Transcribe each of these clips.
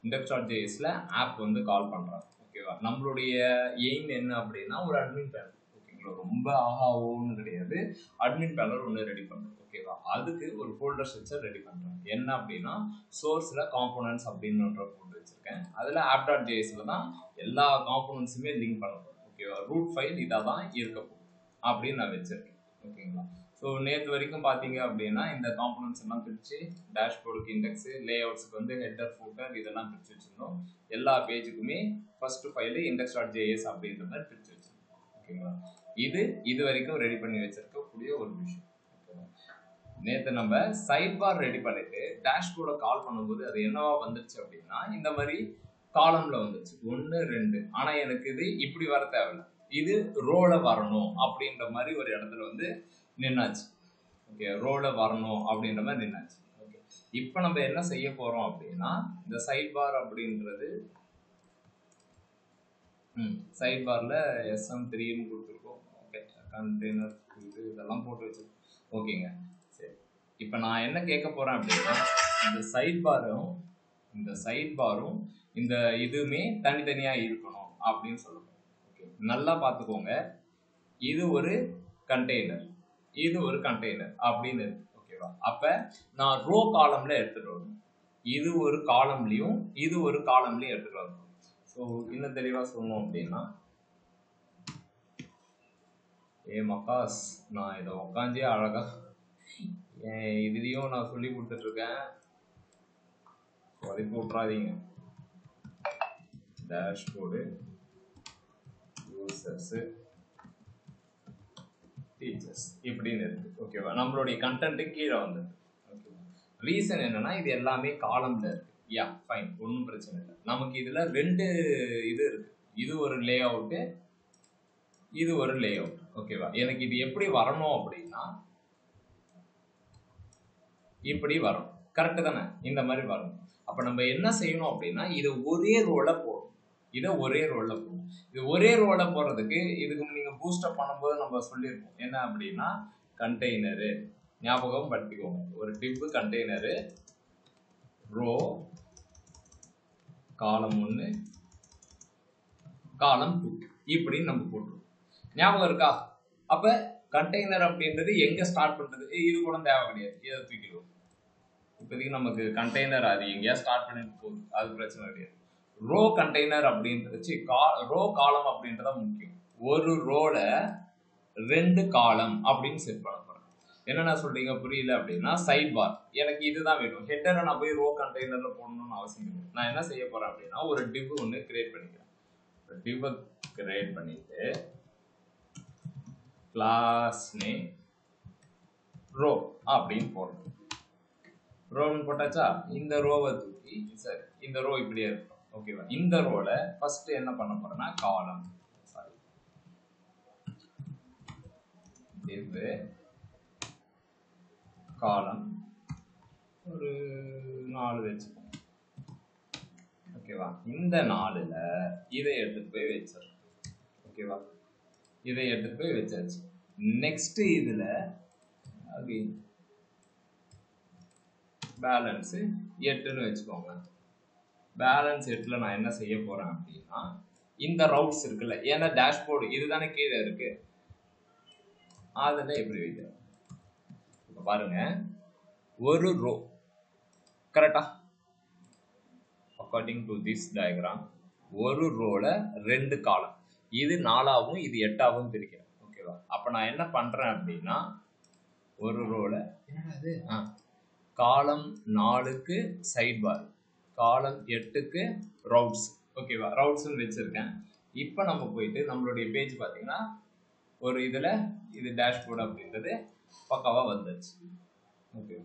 index.jsல app வந்து கால் பண்றாங்க. ஓகேவா? நம்மளுடைய எய்ம் என்ன அப்படின்னா ஒரு அட்மின் பேனல். ஓகேங்களா? ரொம்ப ஆஹாவோன்னு கிடையாது. அட்மின் பேனல் ஒன்று ரெடி பண்ணுறோம். ஓகேவா? அதுக்கு ஒரு ஃபோல்டர் ஸ்ட்ரக்சர் ரெடி பண்ணுறேன். என்ன அப்படின்னா சோர்ஸில் காம்போனன்ட்ஸ் அப்படின்னு ஒரு ஃபோல்டர் வச்சிருக்கேன். அதில் app.jsல தான் எல்லா காம்போனன்ட்ஸுமே லிங்க் பண்ண போகிறோம். ஓகேவா? ரூட் ஃபைல் இதாக தான் இருக்க போகும் அப்படின்னு நான் வச்சிருக்கேன். ஓகேங்களா? ஸோ நேற்று வரைக்கும் பார்த்தீங்க அப்படின்னா இந்த காம்போனன்ட்ஸ் எல்லாம் பிரித்து டேஷ்போர்டுக்கு இண்டெக்ஸு லேஅவுட்ஸுக்கு வந்து ஹெட்டர் ஃபூட்டர் இதெல்லாம் பிரித்து வச்சுருந்தோம். எல்லா பேஜுக்குமே ஃபஸ்ட்டு ஃபைலு index.js அப்படின்ற மாதிரி பிரித்து வச்சுருந்தோம். ஓகேங்களா? இது வரைக்கும் ரெடி பண்ணி வச்சிருக்கக்கூடிய ஒரு விஷயம். நேற்று நம்ம சைட் பார் ரெடி பண்ணிட்டு டேஷ்போர்டை கால் பண்ணும்போது அது என்னவா வந்துருச்சு அப்படின்னா இந்த மாதிரி காலம்ல வந்துருச்சு 1 2. ஆனா எனக்கு இது இப்படி வர தேவையில்லை, இது ரோல வரணும் அப்படின்ற மாதிரி ஒரு இடத்துல வந்து நின்னாச்சு. ஓகே, ரோல வரணும் அப்படின்ற மாதிரி நின்னாச்சு. ஓகே, இப்போ நம்ம என்ன செய்ய போறோம் அப்படின்னா இந்த சைட் பார் அப்படின்றது சைட் பார்ல SM3ன்னு கொடுத்துருக்கோம். ஓகே, கண்டெய்னர் இதெல்லாம் போட்டு வச்சிருக்கோம். ஓகேங்க, சரி. இப்போ நான் என்ன கேட்க போறேன் அப்படின்னா இந்த சைட் பாரும் இந்த இதுவுமே தனித்தனியா இருக்கணும் அப்படின்னு சொல்லுவோம். ஓகே, நல்லா பார்த்துக்கோங்க. இது ஒரு கண்டெய்னர், இது ஒரு கண்டெய்னர் அப்படின்னு இருக்கு. ஓகேவா? அப்ப நான் ரோ காலம்ல எடுத்துட்டு வரணும். இது ஒரு காலம்லயும் இது ஒரு காலம்லயும் எடுத்துட்டு வரணும். ஸோ இன்னும் தெளிவா சொல்லணும் அப்படின்னா மக்காஸ் நான் இதை உட்காந்தே அழகா இதுலயும் நான் சொல்லி கொடுத்துட்டு இருக்கேன். வலிப்பு விட்றாதீங்க. டேஷ்போர்டு, யூசர்ஸ், டீச்சர்ஸ் இப்படின்னு இருக்கு. ஓகேவா? நம்மளுடைய கண்டென்ட் கீழே வந்துருக்கு. ஓகேவா? ரீசன் என்னன்னா இது எல்லாமே காலம்ல இருக்கு. யா ஃபைன், ஒன்றும் பிரச்சனை இல்லை. நமக்கு இதுல 2 இது இருக்கு. இது ஒரு லே அவுட்டு, இது ஒரு லே அவுட். ஓகேவா? எனக்கு இது எப்படி வரணும் அப்படின்னா இப்படி வரும். கரெக்டு தானே? இந்த மாதிரி வரும். அப்ப நம்ம என்ன செய்யணும் அப்படின்னா இது ஒரே ரோல போடும். இதை ஒரே ரோல போடும். இது ஒரே ரோல போறதுக்கு இதுக்கு நீங்க பூஸ்டப் பண்ணும்போது நம்ம சொல்லியிருக்கோம் என்ன அப்படின்னா கண்டெய்னரு ஞாபகம் படுத்திக்கோங்க. ஒரு டிப் கண்டெய்னரு, ரோ, காலம் 1, காலம் 2 இப்படின்னு நம்ம போட்டுருவோம். ஞாபகம் இருக்கா? அப்ப கண்டெய்னர் அப்படின்றது எங்க ஸ்டார்ட் பண்றது? இது கூட தேவை கிடையாது, இதை தூக்கிடுவோம். இப்போதைக்கு நமக்கு கண்டெய்னர் அது எங்கேயா ஸ்டார்ட் பண்ணிட்டு போகுது, அது பிரச்சனை கிடையாது. ரோ கண்டெய்னர் அப்படின்றது ரோ காலம் அப்படின்றத முக்கியம். ஒரு ரோல 2 காலம் அப்படின்னு செட் பண்ண போறேன். என்னென்ன சொல்றீங்க புரியல அப்படின்னா சைட் பார் எனக்கு இதுதான் வேணும். ஹெட்டரை நான் போய் ரோ கண்டெய்னர்ல போடணும்னு அவசியம் இல்லை. நான் என்ன செய்ய போறேன் அப்படின்னா ஒரு டிவ் ஒன்று கிரியேட் பண்ணிக்கிறேன். டிவ் கிரியேட் பண்ணிட்டு கிளாஸ் நேம் ரோ அப்படின்னு போடணும். ரோன்னு போட்டாச்சா? இந்த ரோவை தூக்கி சரி இந்த ரோ இப்படியே இருக்கும். ஓகேவா? இந்த ரோல ஃபர்ஸ்ட் என்ன பண்ண போறேன்னா காலம், சாரி div காலம் ஒரு 4 வச்சுக்கோங்க. ஓகேவா? இந்த 4ல இதை எடுத்துட்டு போய் வச்சிடறேன். ஓகேவா? இதை எடுத்துட்டு போய் வச்சாச்சு. நெக்ஸ்ட் இதுல பேலன்ஸ் 8ன்னு வச்சுக்கோங்க. பேலன்ஸ் 8ல நான் என்ன செய்ய போறேன் அப்படின்னா இந்த ரவுட்ஸ் இருக்குல்ல, ஏன்னா டேஷ்போர்டு இதுதானே கீழே இருக்கு, அதுல எப்படி வைக்கிறேன். இப்ப பாருங்க, ஒரு ரோ கரெக்டா அக்கார்டிங் டு திஸ் டயக்ராம் ஒரு ரோல 2 காலம், இது 4ஆவும் இது 8ஆவும் பிரிக்கிறேன். ஓகேவா? அப்ப நான் என்ன பண்றேன் அப்படின்னா ஒரு ரோல என்னது காலம் 4க்கு சைட் பார், காலம் 8க்கு ரவுட்ஸ். ஓகேவா? ரவுட்ஸ்ன்னு வச்சிருக்கேன். இப்போ நம்ம போயிட்டு நம்மளுடைய பேஜ் பார்த்தீங்கன்னா ஒரு இதில் இது டேஷ்போர்டு அப்படின்றது பக்காவா வந்துச்சு. ஓகே,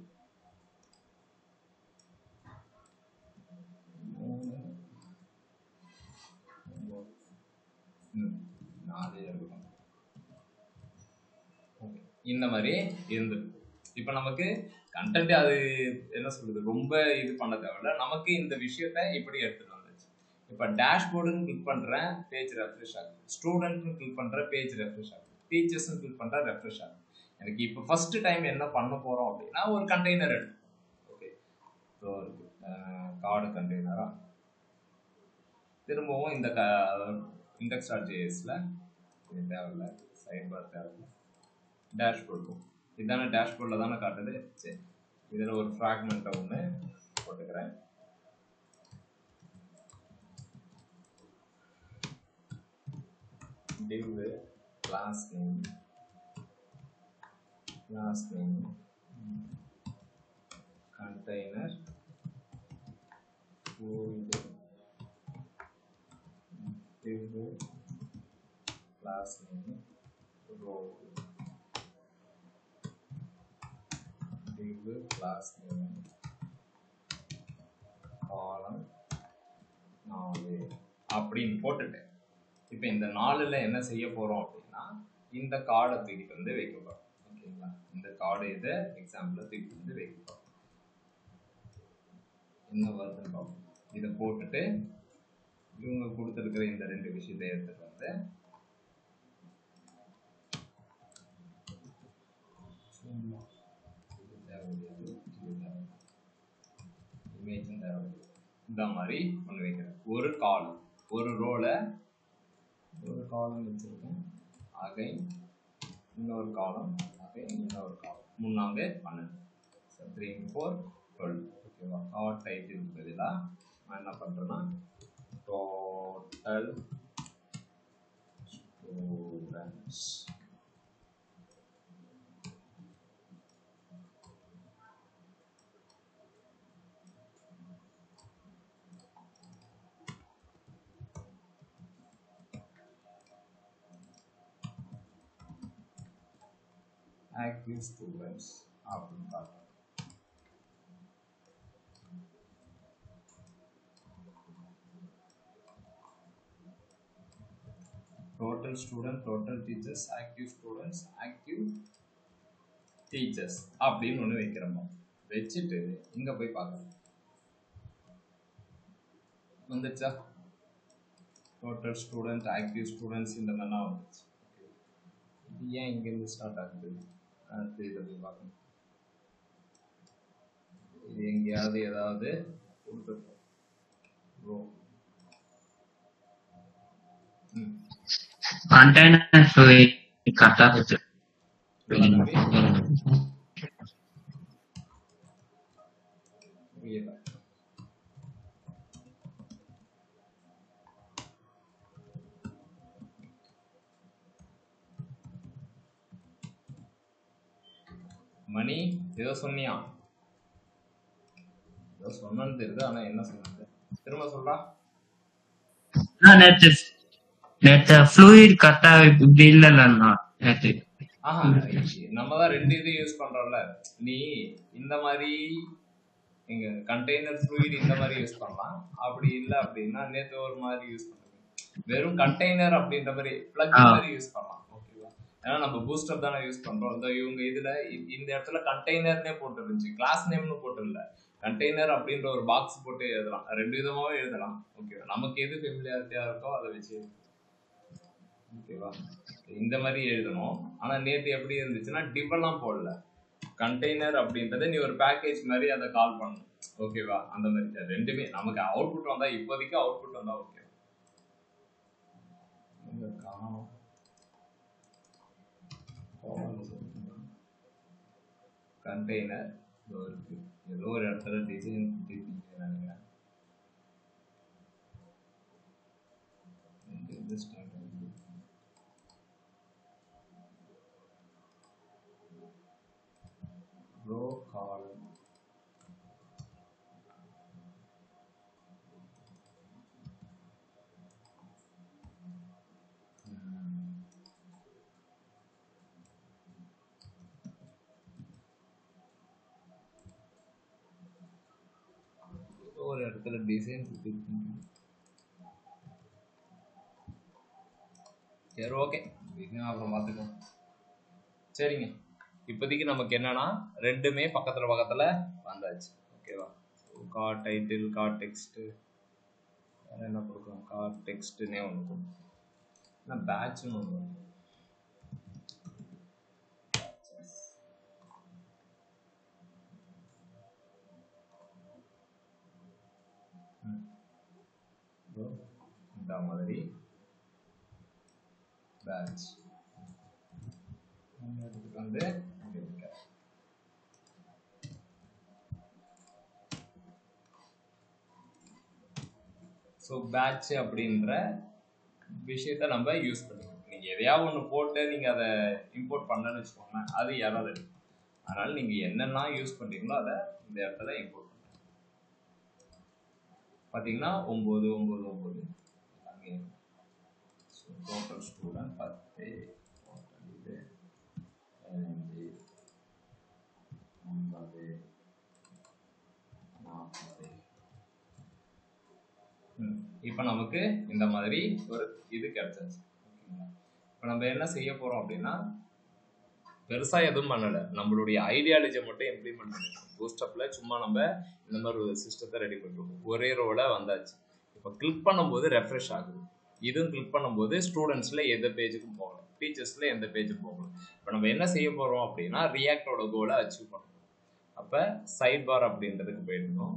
இந்த மாதிரி இருந்துருக்கு. இப்போ நமக்கு கண்டென்ட் அது என்ன சொல்றது ரொம்ப இது பண்ண தேவையில்ல, நமக்கு இந்த விஷயத்த இப்படி எடுத்துட்டு வந்துச்சு. இப்போ டேஷ்போர்டுன்னு கிளிக் பண்றேன், பேஜ் ரெஃப்ரெஷ் ஆகுது. ஸ்டூடெண்ட்னு கிளிக் பண்றேன், பேஜ் ரெஃப்ரெஷ் ஆகுது. டீச்சர்ஸ்னு கிளிக் பண்றேன், ரெஃப்ரெஷ் ஆகுது. எனக்கு இப்போ ஃபர்ஸ்ட் டைம் என்ன பண்ண போறோம் அப்படின்னா ஒரு கண்டெய்னர் எடுத்துக்கோம். ஓகே, ஸோ கார்டு கண்டெய்னரா திரும்பவும் இந்த index.jsல இது தேவையில்லை, சைட்பார் தேவையில்லை, டேஷ்போர்ட் இதுதானே டேஷ்போர்டில் தானே காட்டுது. சரி, இதில் ஒரு ஃப்ராக்மெண்ட்டை ஒன்று போட்டுக்கிறேன். div class name container fluid div class name row div class name column 4 அப்படின்னு போட்டுட்டேன். இப்போ இந்த 4ல் என்ன செய்ய போறோம் அப்படின்னா இந்த கார்டை தூக்கிட்டு வந்து வைக்க போறோம். ஓகேங்களா, இந்த கார்டு இதை எக்ஸாம்பிள் தூக்கிட்டு வந்து வைக்க போறோம். என்ன வருதுன்னு பார்ப்போம். இதை போட்டுட்டு இவங்க கொடுத்துருக்கிற இந்த 2 விஷயத்தை எடுத்துட்டு வந்து இந்த மாதிரி ஒன்று வைக்கிறேன். ஒரு காலம், ஒரு ரோல ஒரு காலம் வச்சிருக்கேன், அகைன் இன்னொரு காலம், அகைன் இன்னொரு காலம், 3 12, 3 4 12. ஓகேவா, கார்ட் டைட்டில் பதிலாக நான் என்ன பண்ணுறேன்னா டோட்டல் ஸ்டூடெண்ட்ஸ் active students அப்படின்னு பார்க்கலாம். total student, total teachers, active students, active teachers அப்படின்னு ஒன்று வைக்கிறோம். வச்சுட்டு இங்க போய் பார்க்கலாம். வந்துச்சா total student, active students இந்த மாதிரி வந்துச்சு. இது ஏன் இங்கேருந்து ஸ்டார்ட் ஆகுது? அடுத்து இதை போய் பார்க்கணும். இது எங்கேயாவது ஏதாவது கொடுத்துருக்கோம். container fluid kata itu மணி ஏதோ சொன்னியா? ஏதோ சொன்னு தெரியுது, ஆனா என்ன சொன்னது திரும்ப சொல்றா. நேற்று fluid கட்டா இப்படி இல்லைன்னா நேற்று நம்ம தான் 2 இது யூஸ் பண்றோம்ல. நீ இந்த மாதிரி இங்க கண்டெய்னர் ஃப்ளூயிட் இந்த மாதிரி யூஸ் பண்ணலாம். அப்படி இல்லை அப்படின்னா நேற்று ஒரு மாதிரி யூஸ் பண்ணுங்க. வெறும் கண்டெய்னர் அப்படின்ற மாதிரி பிளக்இன் மாதிரி யூஸ் பண்ணலாம். ஓகேவா, ஏன்னா நம்ம பூஸ்டர் தானே யூஸ் பண்றோம். இந்த இவங்க இதுல இந்த இடத்துல கண்டெய்னர்னே போட்டு இருந்துச்சு, கிளாஸ் நேம்னு போட்டு இல்லை, கண்டெய்னர் அப்படின்ற ஒரு பாக்ஸ் போட்டு எழுதலாம். 2 விதமாவே எழுதலாம். ஓகேவா, நமக்கு எது ஃபெமிலியாரிட்டியா இருக்கோ அதை வச்சு. ஓகேவா, இந்த மாதிரி எழுதணும். ஆனா நேற்று எப்படி இருந்துச்சுன்னா டிவெல்லாம் போடல, கண்டெய்னர் அப்படின்றத நீ ஒரு பேக்கேஜ் மாதிரி அதை கால் பண்ணணும். ஓகேவா, அந்த மாதிரி 2மே நமக்கு அவுட்புட் வந்தா, இப்போதைக்கு அவுட்புட் வந்தா ஓகே. கண்டெய்னர் ஏதோ ஒரு இடத்துல டிசைன் நினைக்கிறேன். row column ஒரு இடத்துல டிசைன் சரி ஓகே, அப்புறம் பார்த்துக்கோ. சரிங்க, இப்போதைக்கு நமக்கு என்னன்னா 2மே பக்கத்துல பக்கத்துல வந்தாச்சு. ஓகேவா, கார்ட் டைட்டில், கார்ட் டெக்ஸ்ட், வேற என்ன கொடுக்கணும், கார்ட் டெக்ஸ்ட்னே ஒன்று கொடுக்கணும், நான் பேட்ச்னு ஒன்று. இந்த மாதிரி பேட்ச் வந்து ஸோ பேட்ச் அப்படின்ற விஷயத்த நம்ம யூஸ் பண்ணிக்கணும். நீங்க எதையாவது ஒன்று போட்டு நீங்க அதை இம்போர்ட் பண்ணலன்னு வச்சுக்கோங்க, அது யாராவது எடுக்கும். அதனால நீங்க என்னெல்லாம் யூஸ் பண்றீங்களோ அதை இந்த இடத்துல இம்போர்ட் பண்ணுங்க. பார்த்தீங்கன்னா 9 9 9 டோட்டல் ஸ்டூடெண்ட் 10 இது 15 50 40. இப்போ நமக்கு இந்த மாதிரி ஒரு இது கிடைச்சாச்சு. ஓகேங்களா? இப்போ நம்ம என்ன செய்ய போறோம் அப்படின்னா, பெருசா எதுவும் பண்ணல, நம்மளுடைய ஐடியாலஜியை மட்டும் இம்ப்ளிமெண்ட் பண்ணிருக்கோம். பூஸ்டப்ல சும்மா நம்ம இந்த மாதிரி ஒரு சிஸ்டத்தை ரெடி பண்ணிருக்கோம். ஒரே ரோல வந்தாச்சு. இப்போ கிளிக் பண்ணும்போது ரெஃப்ரெஷ் ஆகுது. இதுவும் கிளிக் பண்ணும்போது ஸ்டூடெண்ட்ஸ்ல எந்த பேஜுக்கும் போகலாம், டீச்சர்ஸ்ல எந்த பேஜுக்கும் போகலாம். இப்போ நம்ம என்ன செய்ய போறோம் அப்படின்னா, ரியாக்டோட கோலை அச்சீவ் பண்ணணும். அப்ப சைட் பார் அப்படின்றதுக்கு போயிடணும்.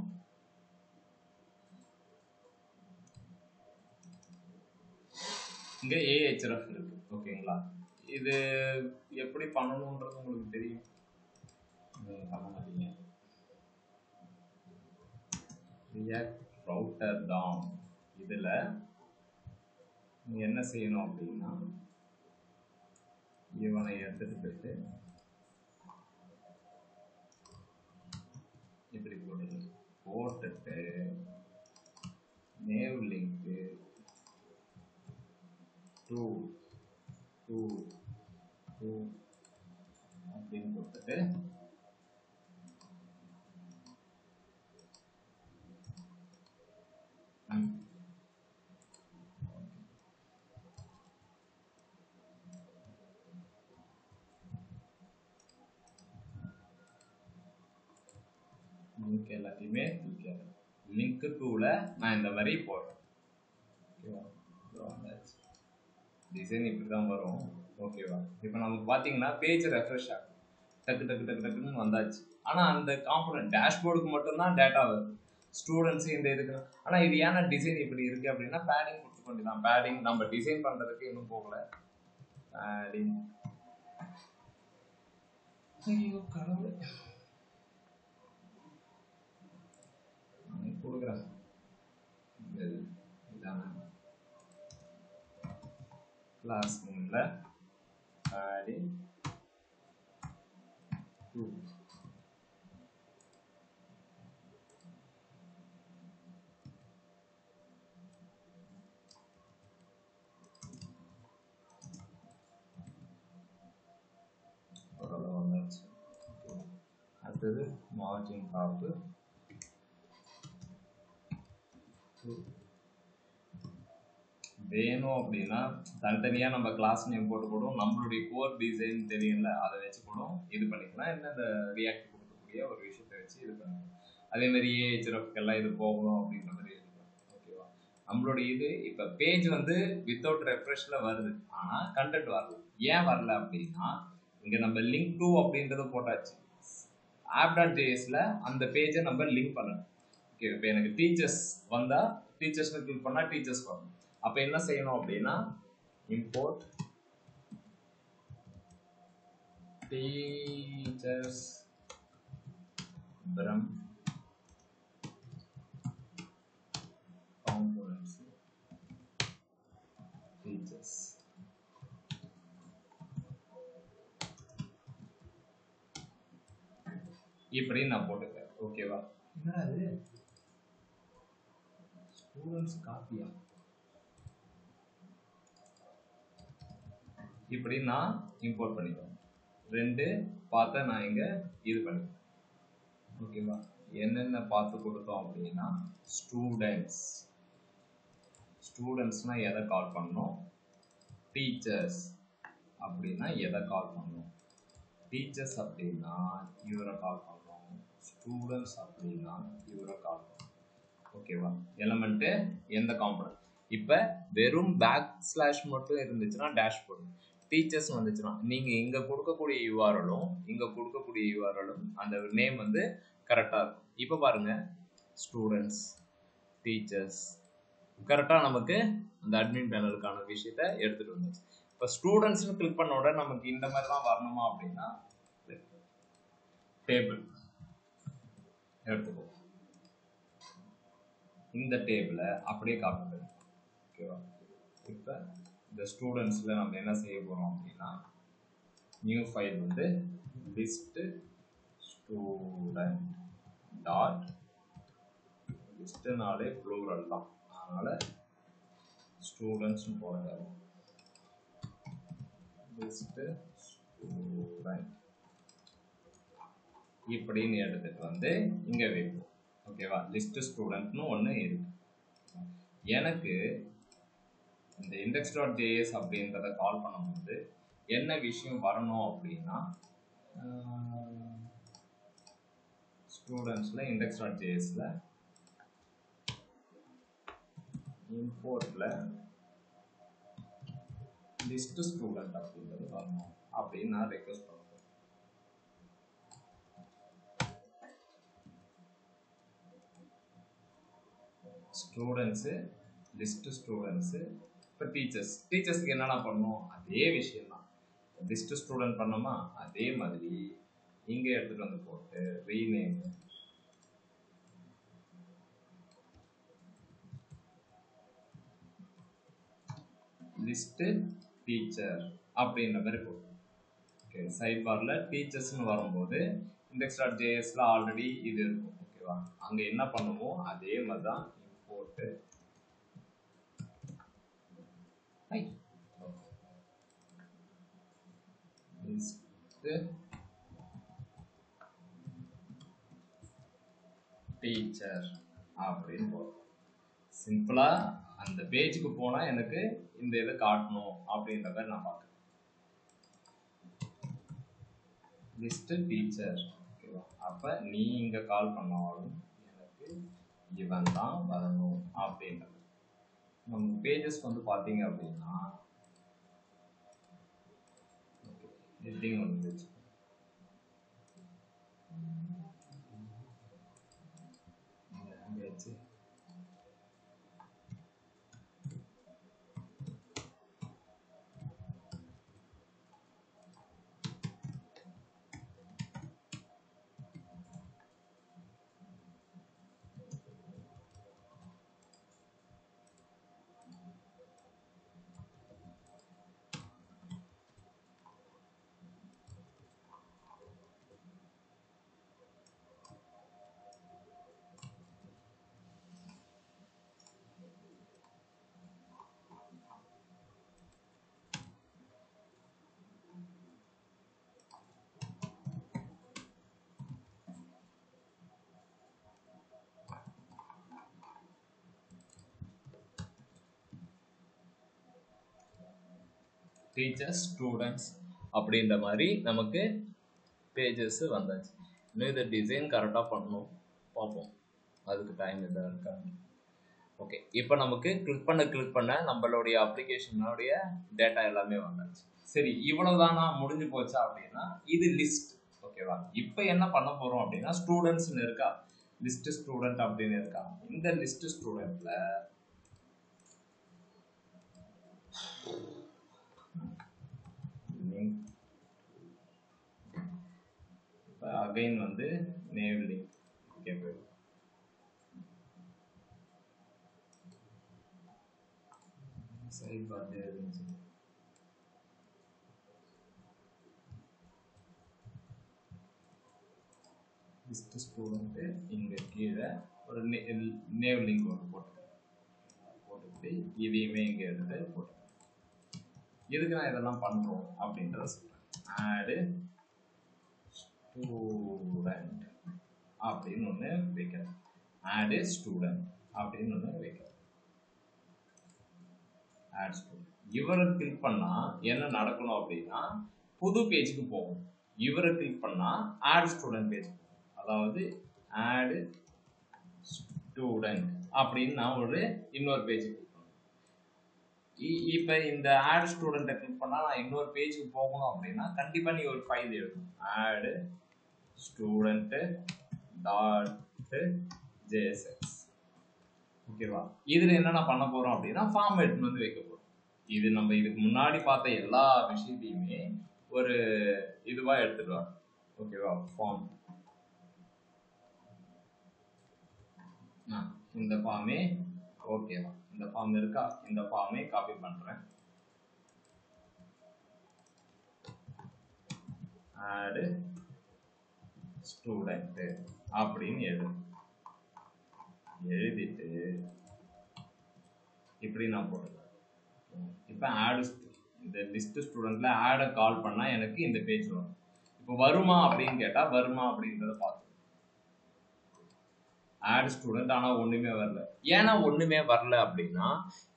இங்க AHRF இருக்கு. ஓகேங்களா? இது எப்படி பண்ணணும்ன்றது உங்களுக்கு தெரியும். பண்ண மாட்டீங்க. ரியாக்ட் ரவுட்டர் தான். இதுல நீங்க என்ன செய்யணும் அப்படின்னா, இவனை எடுத்துட்டு போயிட்டு இப்படி போட்டுட்டு நேவ் லிங்க் 2 2 2 அப்படின்னு கொடுத்துட்டு லிங்க் எல்லாத்தையுமே லிங்க் 2ல நான் இந்த மாதிரி போடுறேன். டிசைன் இப்படி தான் வரும். ஓகேவா? இப்போ நமக்கு பார்த்தீங்கன்னா பேஜ் ரெஃப்ரெஷ் ஆகும். டக்கு டக்கு டக்கு டக்குன்னு வந்தாச்சு. ஆனால் அந்த காம்பனன்ட் டேஷ்போர்டுக்கு மட்டும்தான் டேட்டா வருது, ஸ்டூடெண்ட்ஸ் இந்த இதுக்கு. ஆனால் இது ஏன்னா டிசைன் இப்படி இருக்கு அப்படின்னா, பேடிங் கொடுத்து கொண்டுதான். பேடிங் நம்ம டிசைன் பண்ணுறதுக்கு இன்னும் போகல. பேடிங் கடவுளை கொடுக்குறேன். கிளாஸ் ரூம்ல பேடிங் 2 வந்தாச்சு. அடுத்தது மார்ஜின் டாப்பு வேணும் அப்படின்னா தனித்தனியாக நம்ம கிளாஸ் நேம் போட்டு போடும், நம்மளுடைய கோர் டிசைன் தெரியும்ல, அதை வச்சு கூட இது பண்ணிக்கலாம். என்ன இந்த ரியாக்ட் கொடுக்கக்கூடிய ஒரு விஷயத்தை வச்சு இது பண்ணலாம். அதே மாதிரி ஏஹெச்எஃப்கெல்லாம் இது போகணும் அப்படின்ற மாதிரி இருக்கலாம். ஓகேவா? நம்மளுடைய இது இப்போ பேஜ் வந்து வித்தவுட் ரெஃப்ரெஷ்ல வருது, ஆனால் கண்டென்ட் வரல. ஏன் வரல அப்படின்னா, இங்கே நம்ம லிங்க் 2 அப்படின்றத போட்டாச்சு. app.jsல அந்த பேஜை நம்ம லிங்க் பண்ணணும். ஓகே, இப்போ எனக்கு டீச்சர்ஸ் வந்தா டீச்சர்ஸ்னு கிளிக் பண்ணா டீச்சர்ஸ் வரும். அப்ப என்ன செய்யணும் அப்படின்னா, import teachers from components teachers. இப்படி நான் போட்டுக்கிறேன். ஓகேவா? என்னடா இது ஸ்டூடண்ட்ஸ் காப்பியா? இப்படி நான் இம்போர்ட் பண்ணிக்கிறேன். 2 பார்த்த நான் இங்க இது பண்ணிக்கிறேன். ஓகேவா? என்னென்ன பார்த்து கொடுத்தோம் அப்படின்னா, ஸ்டூடெண்ட்ஸ். ஸ்டூடெண்ட்ஸ்னா எதை கால் பண்ணணும், டீச்சர்ஸ் அப்படின்னா எதை கால் பண்ணணும். டீச்சர்ஸ் அப்படின்னா இவரை கால் பண்ணணும், ஸ்டூடெண்ட்ஸ் அப்படின்னா இவரை கால் பண்ணணும். ஓகேவா? எலமெண்ட்டு எந்த காம்பனன்ட். இப்போ வெறும் பேக்ஸ்லாஷ் மட்டும் இருந்துச்சுன்னா டேஷ்போர்டு, டீச்சர்ஸ் வந்துச்சுன்னா நீங்கள் இங்கே கொடுக்கக்கூடிய யூஆர்எலும் இங்கே கொடுக்கக்கூடிய யூஆர்எலும் அந்த நேம் வந்து கரெக்டாக இருக்கும். இப்போ பாருங்க, ஸ்டூடெண்ட்ஸ், டீச்சர்ஸ், கரெக்டாக நமக்கு அந்த அட்மின் பேனலுக்கான விஷயத்த எடுத்துகிட்டு வந்துச்சு. இப்போ ஸ்டூடெண்ட்ஸ்னு கிளிக் பண்ண உடனே நமக்கு இந்த மாதிரி தான் வரணுமா அப்படின்னா டேபிள் எடுத்துக்கோ, இந்த டேபிளை அப்படியே காப்பி பண்ணி ஓகேவா. இப்போ இந்த ஸ்டூடெண்ட்ஸில் நம்ம என்ன செய்ய போகிறோம் அப்படின்னா நியூ ஃபைல் வந்து லிஸ்ட் ஸ்டூடெண்ட் டாட் லிஸ்ட்னாலே ப்ளூரல் தான், அதனால ஸ்டூடெண்ட்ஸ் போடுங்க. லிஸ்ட் ஸ்டூடெண்ட் இப்படின்னு எடுத்துட்டு வந்து இங்க வைப்போம் ஓகேவா. லிஸ்ட் ஸ்டூடெண்ட்னு ஒன்று இருக்கு. எனக்கு இந்த index.js அப்படின்றத கால் பண்ணும்போது என்ன விஷயம் வரணும் அப்படின்னா ஸ்டூடெண்ட்ஸ்ல index.jsல இம்போர்ட்ல லிஸ்ட் ஸ்டூடெண்ட் அப்படின்றது வரணும் அப்படின்னு நான் ரெக்வஸ்ட் பண்ணுறேன். ஸ்டூடெண்ட்ஸு லிஸ்ட் ஸ்டூடெண்ட்ஸு இப்போ டீச்சர்ஸ்க்கு என்னென்ன பண்ணணும் அதே விஷயம் தான். லிஸ்ட் ஸ்டூடெண்ட் பண்ணோமா அதே மாதிரி இங்கே எடுத்துகிட்டு வந்து போட்டு ரீநேம் லிஸ்ட் டீச்சர் அப்படின்ற மாதிரி போட்டு ஓகே. சைட் பார்ல டீச்சர்ஸ்னு வரும்போது index.jsல ஆல்ரெடி இது இருக்கும் ஓகேவா. அங்கே என்ன பண்ணுவோம் அதே மாதிரி தான் இம்போர்ட் டீச்சர் அப்படின்னு போடுறோம். சிம்பிளா அந்த பேஜுக்கு போனா எனக்கு இந்த இதை காட்டணும் அப்படின்ற மாதிரி நான் பார்க்குறேன். லிஸ்ட் டீச்சர் ஓகேவா. அப்ப நீ இங்க கால் பண்ணாலும் எனக்கு இவன் தான் வரணும் அப்படின்றது. நம்ம பேஜஸ் வந்து பார்த்தீங்க அப்படின்னா ஹெட்டிங் வந்துச்சு. டீச்சர்ஸ் ஸ்டூடெண்ட்ஸ் அப்படின்ற மாதிரி நமக்கு பேஜஸ் வந்தாச்சு. இன்னும் இதை டிசைன் கரெக்டாக பண்ணணும், பார்ப்போம் அதுக்கு டைம் எதாவது இருக்கா. ஓகே, இப்போ நமக்கு கிளிக் பண்ண நம்மளுடைய அப்ளிகேஷனுடைய டேட்டா எல்லாமே வந்தாச்சு. சரி, இவ்வளவுதானா முடிஞ்சு போச்சா அப்படின்னா இது லிஸ்ட் ஓகேவா. இப்போ என்ன பண்ண போறோம் அப்படின்னா ஸ்டூடெண்ட்ஸ்னு இருக்கா, லிஸ்ட் ஸ்டூடெண்ட் அப்படின்னு இருக்கா. இந்த லிஸ்ட் ஸ்டூடெண்ட்ல அகைன் வந்து நேம் லிங்க் கேட்போம். சைட் பார்ல இருந்துச்சு. லிஸ்ட் ஸ்டூடெண்ட் இங்க கீழே ஒரு நேம் லிங்க் ஒன்று போட்டுக்கிட்டு இதையுமே இங்க எடுத்து போட்டு எதுக்கு நான் இதெல்லாம் பண்றோம் அப்படின்றத சொல்றேன். ஆடு ஸ்டூடெண்ட் அப்படின்னு ஒன்று வைக்கிறேன். ஆடு ஸ்டூடெண்ட் அப்படின்னு ஒன்று வைக்கிறேன். ஆட் ஸ்டூடெண்ட் இவரை கிளிக் பண்ணா என்ன நடக்கணும் அப்படின்னா புது பேஜுக்கு போகும். இவரை கிளிக் பண்ணா ஆட் ஸ்டூடெண்ட் பேஜ், அதாவது ஆடு ஸ்டூடெண்ட் அப்படின்னு நான் இன்னொரு பேஜுக்கு இப்போ இந்த ஆட் ஸ்டூடெண்ட்டை கிளிக் பண்ணால் நான் இன்னொரு பேஜுக்கு போகணும் அப்படின்னா கண்டிப்பாக நீ ஒரு ஃபைல் எழுதணும். ஆடு ஸ்டூடெண்ட்டு டாட் ஜேஎஸ்எக்ஸ் ஓகேவா? இதுல என்னென்ன பண்ண போறோம் அப்படின்னா ஃபார்ம் எடுத்துன்னு வந்து வைக்க போறோம். இது நம்ம இதுக்கு முன்னாடி பார்த்த எல்லா விஷயத்தையுமே ஒரு இதுவா எடுத்துட்டு வரோம். ஓகேவா? ஃபார்ம் இந்த ஃபார்மே ஓகேவா? இந்த ஃபார்ம் இருக்கா? இந்த ஃபார்மே காப்பி பண்றேன். ஆட் ஸ்டூடெண்ட் அப்படின்னு எழுதிட்டு இப்படி நான் போடுறேன். இப்போ ஆட் இந்த லிஸ்ட் ஸ்டூடெண்ட்ல ஆட கால் பண்ணா எனக்கு இந்த பேஜ் வரும். இப்போ வருமா அப்படின்னு கேட்டா வருமா அப்படின்றத பார்த்து ஆட் ஸ்டூடெண்ட் ஆனா ஒண்ணுமே வரல. ஏன்னா ஒண்ணுமே வரல அப்படின்னா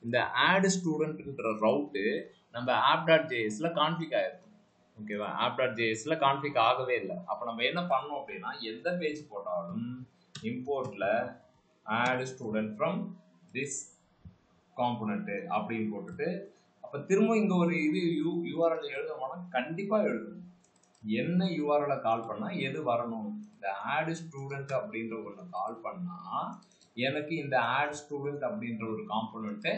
இந்த ஆட் ஸ்டூடெண்ட்ன்ற ரவுட்டு நம்ம app.jsல கான்ஃபிக் ஆயிருக்கும். ஓகேவா? app.jsல கான்ஃபிக் ஆகவே இல்லை. அப்ப நம்ம என்ன பண்ணோம் அப்படின்னா எந்த பேஜ் போட்டாலும் இம்போர்ட்ல add student from this component அப்படின்னு போட்டுட்டு அப்ப திரும்ப இங்க ஒரு இது யூஆர்எல் எழுதணும்னா கண்டிப்பா எழுதணும். என்ன யூஆர்எல் கால் பண்ணா எது வரணும்? இந்த ஆட் ஸ்டூடெண்ட் அப்படின்ற ஒன்று கால் பண்ணா எனக்கு இந்த ஆட் ஸ்டூடெண்ட் அப்படின்ற ஒரு காம்போனன்ட்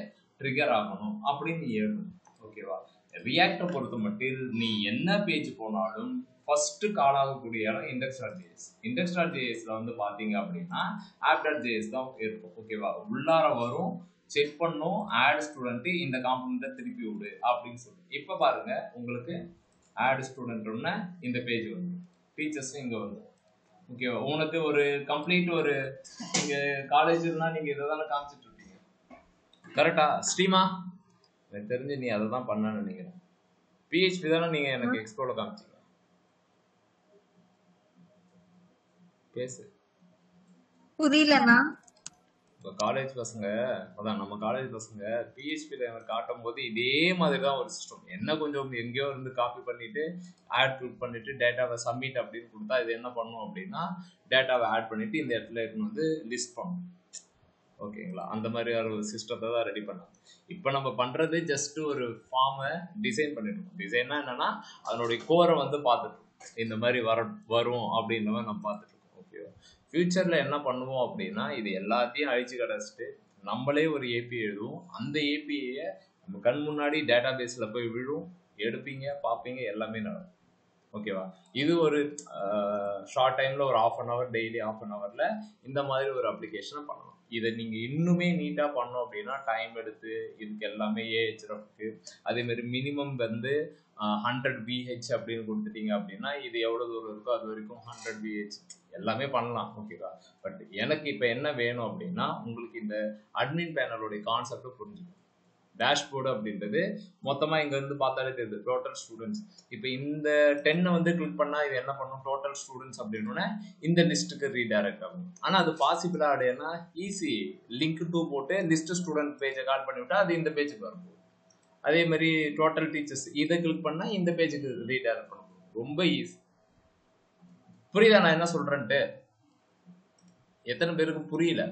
ட்ரிகர் ஆகணும் அப்படின்னு எழுதணும். ஓகேவா? ரியாக்டை பொறுத்த மட்டும் நீ என்ன பேஜ் போனாலும் ஃபர்ஸ்ட் கால் ஆகக்கூடிய இடம் இண்டெக்ஸ்.js. இண்டெக்ஸ்.jsல வந்து பாத்தீங்க அப்படின்னா app.js தான் இருக்கும். ஓகேவா? உள்ளார வரும், செக் பண்ணும், ஆட் ஸ்டூடெண்ட் இந்த காம்போனன்ட்டை திருப்பி விடு அப்படின்னு சொல்லி. இப்ப பாருங்க உங்களுக்கு ஆட் ஸ்டூடெண்ட் இந்த பேஜ் வந்து டீச்சர்ஸ் இங்க வந்து ஓகேவா? உனக்கு ஒரு கம்ப்ளீட் ஒரு நீங்க காலேஜ் இருந்தா நீங்க இதை தானே காமிச்சிட்டு இருக்கீங்க, கரெக்டா ஸ்ரீமா? எனக்கு தெரிஞ்சு நீ அதை தான் பண்ண நினைக்கிறேன். பிஹெச்பி தானே நீங்க எனக்கு எக்ஸ்ப்ளோர்ல காமிச்சீங்க. பேசு. புரியலண்ணா. காலேஜ் பசங்க அதான் நம்ம காலேஜ் பசங்க பிஹெச்பியில் எனக்கு காட்டும் போது இதே மாதிரி தான் ஒரு சிஸ்டம். என்ன கொஞ்சம் எங்கேயோ இருந்து காப்பி பண்ணிட்டு ஆட் கிளிக் பண்ணிட்டு டேட்டாவை சப்மிட் அப்படின்னு கொடுத்தா இது என்ன பண்ணும் அப்படின்னா டேட்டாவை ஆட் பண்ணிட்டு இந்த இடத்துல எடுத்துன்னு வந்து லிஸ்ட் பண்ணும். ஓகேங்களா? அந்த மாதிரி ஒரு சிஸ்டத்தை தான் ரெடி பண்ணோம். இப்போ நம்ம பண்றது ஜஸ்ட் ஒரு ஃபார்மை டிசைன் பண்ணிருக்கோம். டிசைன்னா என்னன்னா அதனுடைய கோரை வந்து பார்த்துட்டு இந்த மாதிரி வரும் அப்படின்ற மாதிரி நம்ம பார்த்துட்டு இருக்கோம். ஓகேவா? ஃபியூச்சர்ல என்ன பண்ணுவோம் அப்படின்னா இது எல்லாத்தையும் அழிச்சு கிடச்சிட்டு நம்மளே ஒரு ஏபி எழுதுவோம். அந்த ஏபிஐயை நம்ம கண் முன்னாடி டேட்டா பேஸ்ல போய் விழும், எடுப்பீங்க, பார்ப்பீங்க, எல்லாமே நடக்கும். ஓகேவா? இது ஒரு ஷார்ட் டைம்ல ஒரு ½ டெய்லி ½ இந்த மாதிரி ஒரு அப்ளிகேஷனை பண்ணணும். இதை நீங்க இன்னுமே நீட்டா பண்ணோம் அப்படின்னா டைம் எடுத்து இதுக்கு எல்லாமே ஏஹெச்எஃப்க்கு அதே மாதிரி மினிமம் வந்து 100 VH அப்படின்னு கொடுத்துட்டீங்க அப்படின்னா இது எவ்வளவு தூரம் இருக்கோ அது வரைக்கும் 100 VH எல்லாமே பண்ணலாம். ஓகேவா? பட் எனக்கு இப்போ என்ன வேணும் அப்படின்னா உங்களுக்கு இந்த அட்மின் பேனலோடைய கான்செப்டை புரிஞ்சுக்கணும். டேஷ்போர்டு அப்படின்றது மொத்தமா இங்க இருந்து பார்த்தாலே தெரியுது டோட்டல் ஸ்டூடெண்ட்ஸ். இப்போ இந்த 10 வந்து கிளிக் பண்ணா இது என்ன பண்ணும்? டோட்டல் ஸ்டூடெண்ட்ஸ் அப்படின்னா இந்த லிஸ்ட்டுக்கு ரீடைரக்ட் ஆகும். ஆனா அது பாசிபிளா அப்படின்னா ஈஸி. லிங்க் 2 போட்டு லிஸ்ட் ஸ்டூடெண்ட் பேஜை கால் பண்ணி விட்டா அது இந்த பேஜுக்கு வரும். அதே மாதிரி டோட்டல் டீச்சர்ஸ் இதை கிளிக் பண்ணா இந்த பேஜுக்கு ரீடைரக்ட் பண்ணும். ரொம்ப ஈஸி. புரியுதா நான் என்ன சொல்றேன்ட்டு? எத்தனை பேருக்கு புரியல?